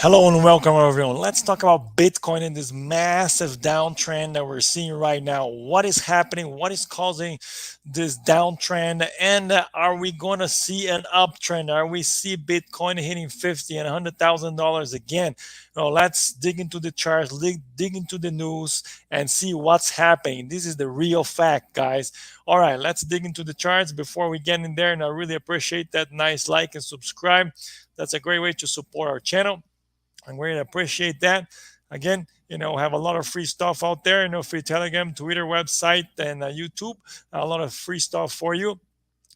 Hello and welcome everyone. Let's talk about Bitcoin and this massive downtrend that we're seeing right now. What is happening? What is causing this downtrend? And are we going to see an uptrend? Are we see Bitcoin hitting 50 and $100,000 again? Let's dig into the charts, dig into the news and see what's happening. This is the real fact, guys. All right, let's dig into the charts before we get in there. And I really appreciate that nice like and subscribe. That's a great way to support our channel. I'm going to appreciate that. Again, have a lot of free stuff out there, free Telegram, Twitter, website, and YouTube. A lot of free stuff for you.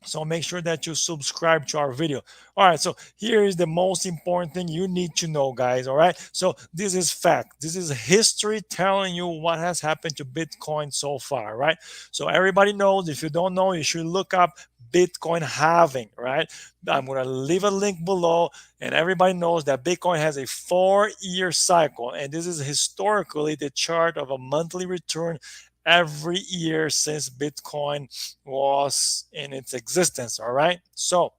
So make sure that you subscribe to our video. All right, so here is the most important thing you need to know, guys. All right, so this is fact. This is history telling you what has happened to Bitcoin so far, right? So everybody knows. If you don't know, you should look up Bitcoin halving, right? I'm going to leave a link below, and everybody knows that Bitcoin has a 4-year cycle, and this is historically the chart of a monthly return every year since Bitcoin was in its existence. All right. So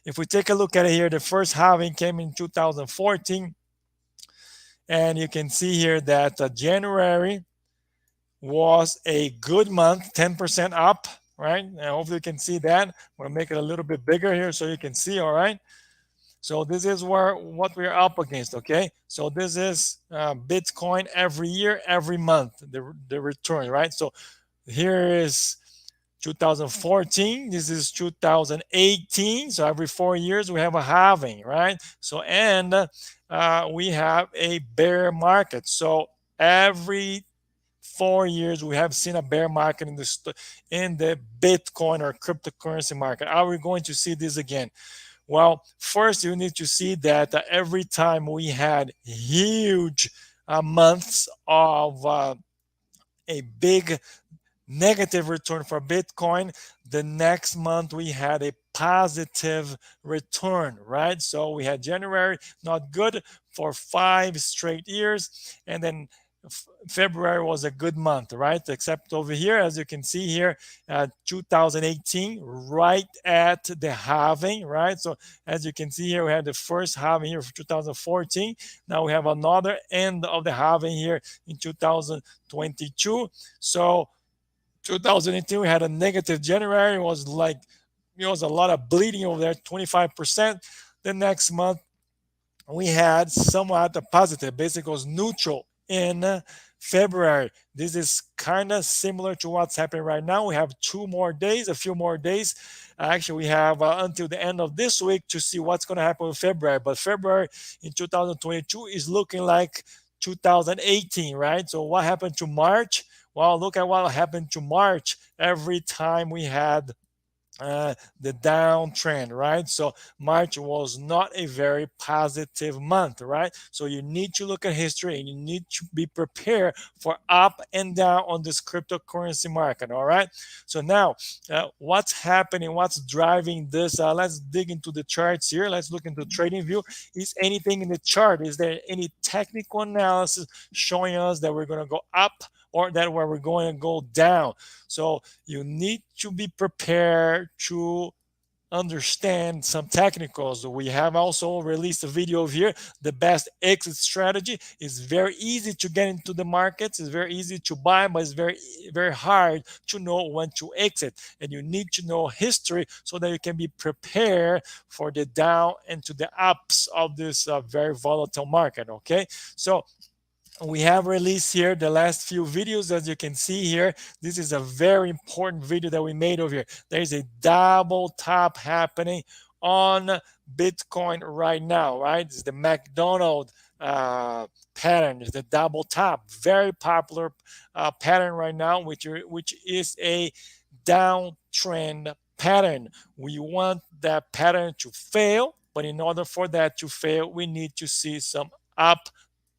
if we take a look at it here, the first halving came in 2014. And you can see here that January was a good month, 10% up, right? And hopefully you can see that. I'm going to make it a little bit bigger here so you can see, all right? So this is what we're up against, okay? So this is Bitcoin every year, every month, the return, right? So here is 2014. This is 2018. So every 4 years we have a halving, right? So and we have a bear market. So every 4 years we have seen a bear market in the Bitcoin or cryptocurrency market. Are we going to see this again? Well, first you need to see that every time we had huge months of a big negative return for Bitcoin, the next month we had a positive return, right? So we had January not good for 5 straight years, and then February was a good month, right? Except over here, as you can see here, 2018, right at the halving, right? So as you can see here, we had the first halving here for 2014. Now we have another end of the halving here in 2022. So 2018, we had a negative January. It was a lot of bleeding over there, 25%. The next month, we had somewhat a positive. Basically, it was neutral in February. This is kind of similar to what's happening right now. We have 2 more days, a few more days. Actually, we have until the end of this week to see what's going to happen with February. But February in 2022 is looking like 2018, right? So what happened to March? Well, look at what happened to March every time we had the downtrend, right? So March was not a very positive month, right? So you need to look at history and you need to be prepared for up and down on this cryptocurrency market, all right? So now, what's happening? What's driving this? Let's dig into the charts here. Let's look into trading view. Is anything in the chart? Is there any technical analysis showing us that we're going to go up or that where we're going to go down? So you need to be prepared to understand some technicals. We have also released a video here, the best exit strategy. It's very easy to get into the markets. It's very easy to buy, but it's very, very hard to know when to exit. And you need to know history so that you can be prepared for the down and to the ups of this very volatile market, okay? So we have released here the last few videos. As you can see here, this is a very important video that we made over here. There's a double top happening on Bitcoin right now, right? It's the McDonald pattern. It's the double top, very popular pattern right now, which is a downtrend pattern. We want that pattern to fail, but in order for that to fail, we need to see some up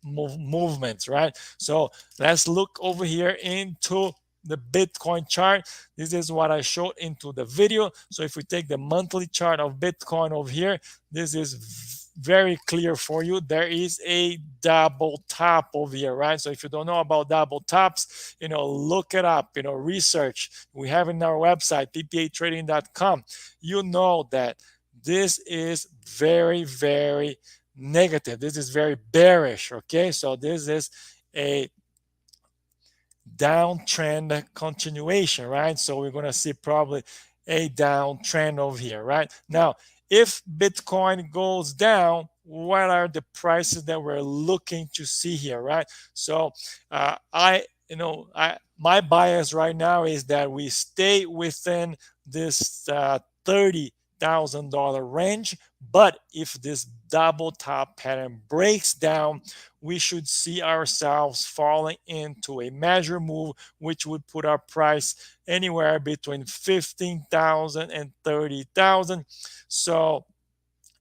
movements, right? So let's look over here into the Bitcoin chart. This is what I showed into the video. So if we take the monthly chart of Bitcoin over here, this is very clear for you. There is a double top over here, right? So if you don't know about double tops, look it up, research. We have in our website, ppatrading.com. You know that this is very, very negative. This is very bearish. Okay, so this is a downtrend continuation, right? So we're going to see probably a downtrend over here, right? Now, if Bitcoin goes down, what are the prices that we're looking to see here, right? So my bias right now is that we stay within this $30,000 range. But if this double top pattern breaks down, we should see ourselves falling into a major move, which would put our price anywhere between 15,000 and 30,000. So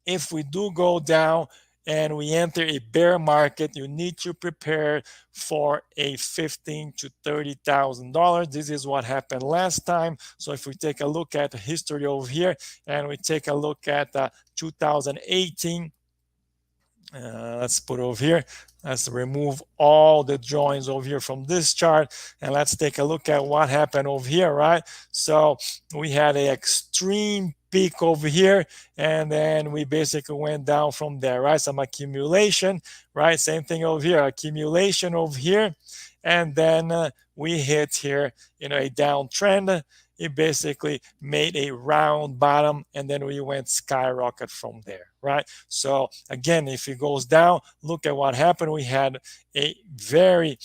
if we do go down and we enter a bear market, you need to prepare for a $15,000 to $30,000. This is what happened last time. So if we take a look at the history over here and we take a look at 2018, let's put over here. Let's remove all the joins over here from this chart, and let's take a look at what happened over here, right? So we had an extreme peak over here, and then we basically went down from there, right? Some accumulation, right? Same thing over here, accumulation over here, and then we hit here, a downtrend. It basically made a round bottom, and then we went skyrocket from there, right? So again, if it goes down, look at what happened. We had a very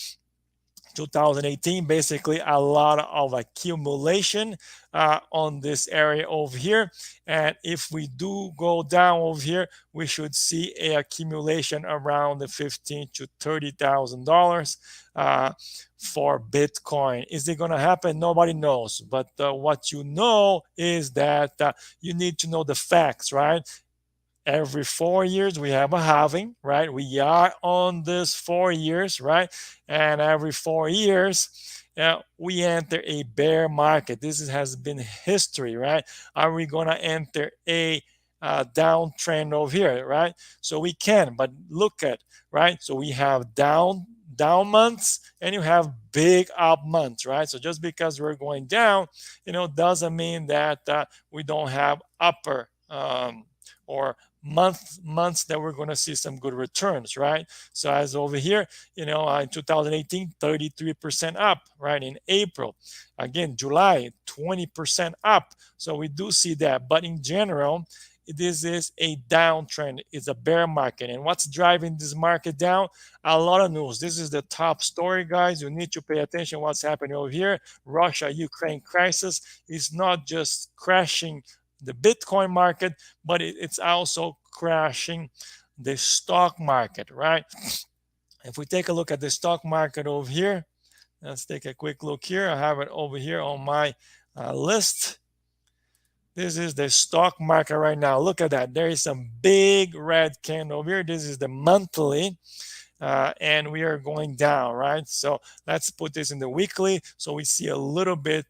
2018, basically a lot of accumulation on this area over here. And if we do go down over here, we should see a accumulation around the $15,000 to $30,000 for Bitcoin. Is it going to happen? Nobody knows. But what you know is that you need to know the facts, right? Every 4 years we have a halving, right? We are on this 4 years, right? And every 4 years we enter a bear market. This has been history, right? Are we going to enter a downtrend over here, right? So we can, but look at, right? So we have down months and you have big up months, right? So just because we're going down, doesn't mean that we don't have upper or months that we're going to see some good returns, right? So as over here, in 2018, 33% up, right? In April, again, July, 20% up. So we do see that. But in general, this is a downtrend. It's a bear market. And what's driving this market down? A lot of news. This is the top story, guys. You need to pay attention what's happening over here. Russia-Ukraine crisis is not just crashing the Bitcoin market, but it's also crashing the stock market, right? If we take a look at the stock market over here, let's take a quick look here. I have it over here on my list. This is the stock market right now. Look at that. There is some big red candle over here. This is the monthly. And we are going down, right? So let's put this in the weekly so we see a little bit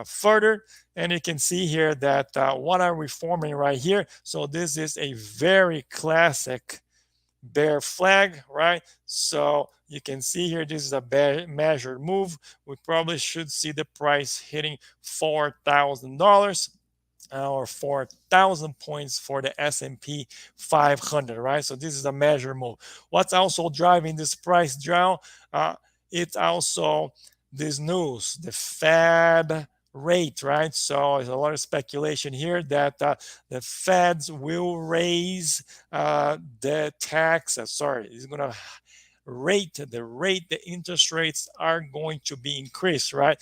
further, and you can see here that what are we forming right here. So this is a very classic bear flag, right? So you can see here this is a bear measured move. We probably should see the price hitting $4,000 or 4,000 points for the S&P 500, right? So this is a measure move. What's also driving this price down? It's also this news, the Fed rate, right? So there's a lot of speculation here that the Feds will raise the tax. It's going to the interest rates are going to be increased, right?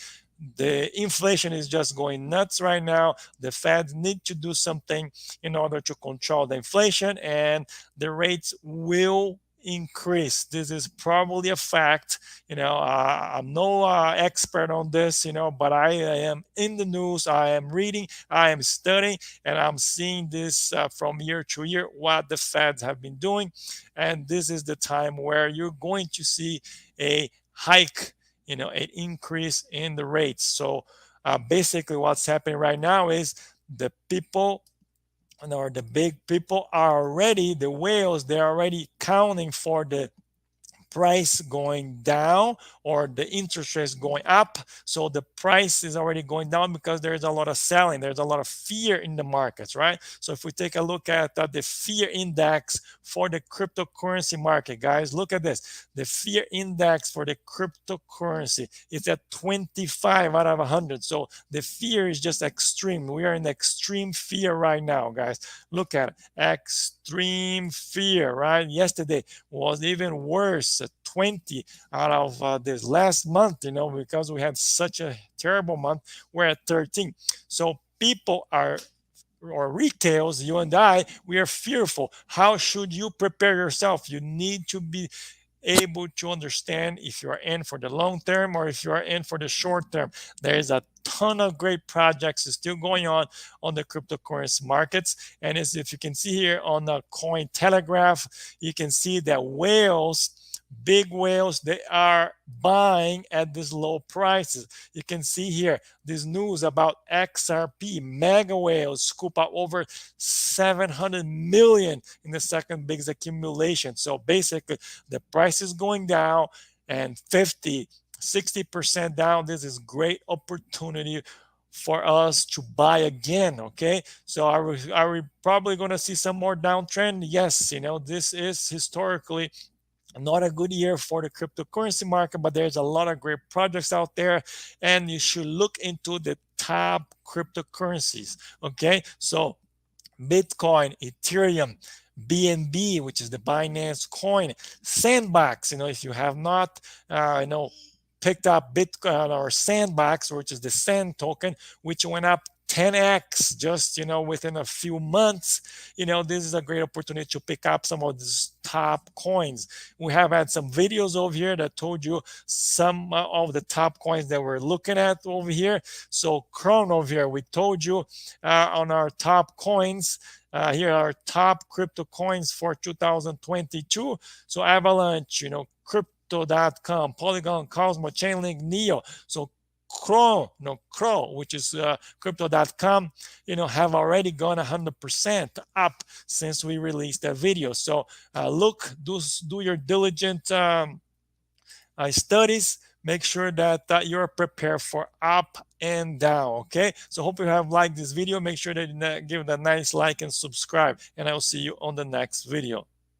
The inflation is just going nuts right now. The Fed need to do something in order to control the inflation, and the rates will increase. This is probably a fact. I'm no expert on this, but I am in the news. I am reading, I am studying, and I'm seeing this from year to year what the Feds have been doing. And this is the time where you're going to see a hike, an increase in the rates. So basically what's happening right now is the people or the big people are already, the whales, they're already counting for the price going down or the interest rates going up. So the price is already going down because there's a lot of selling. There's a lot of fear in the markets, right? So if we take a look at the fear index for the cryptocurrency market, guys, look at this. The fear index for the cryptocurrency is at 25 out of 100. So the fear is just extreme. We are in extreme fear right now, guys. Look at it. Extreme fear, right? Yesterday was even worse, 20 out of this last month, because we had such a terrible month. We're at 13. So people are, or retails, you and I, we are fearful. How should you prepare yourself? You need to be able to understand if you are in for the long term or if you are in for the short term. There is a ton of great projects still going on the cryptocurrency markets. And as if you can see here on the coin telegraph, you can see that whales, big whales, they are buying at these low prices. You can see here this news about XRP, mega whales scoop out over 700 million in the second biggest accumulation. So basically the price is going down, and 50-60% down. This is great opportunity for us to buy again. Okay, so are we probably going to see some more downtrend? Yes, this is historically not a good year for the cryptocurrency market, but there's a lot of great projects out there, and you should look into the top cryptocurrencies. Okay, so Bitcoin, Ethereum, BNB, which is the Binance coin, Sandbox. If you have not, picked up Bitcoin or Sandbox, which is the Sand token, which went up 10x just within a few months. This is a great opportunity to pick up some of these top coins. We have had some videos over here that told you some of the top coins that we're looking at over here. So Cron over here, we told you on our top coins. Here are top crypto coins for 2022. So Avalanche, Crypto.com, Polygon, Cosmo, Chainlink, Neo. So Crow, which is Crypto.com, have already gone 100% up since we released that video. So do your diligent studies. Make sure that you're prepared for up and down. Okay. So hope you have liked this video. Make sure that you give it a nice like and subscribe. And I'll see you on the next video.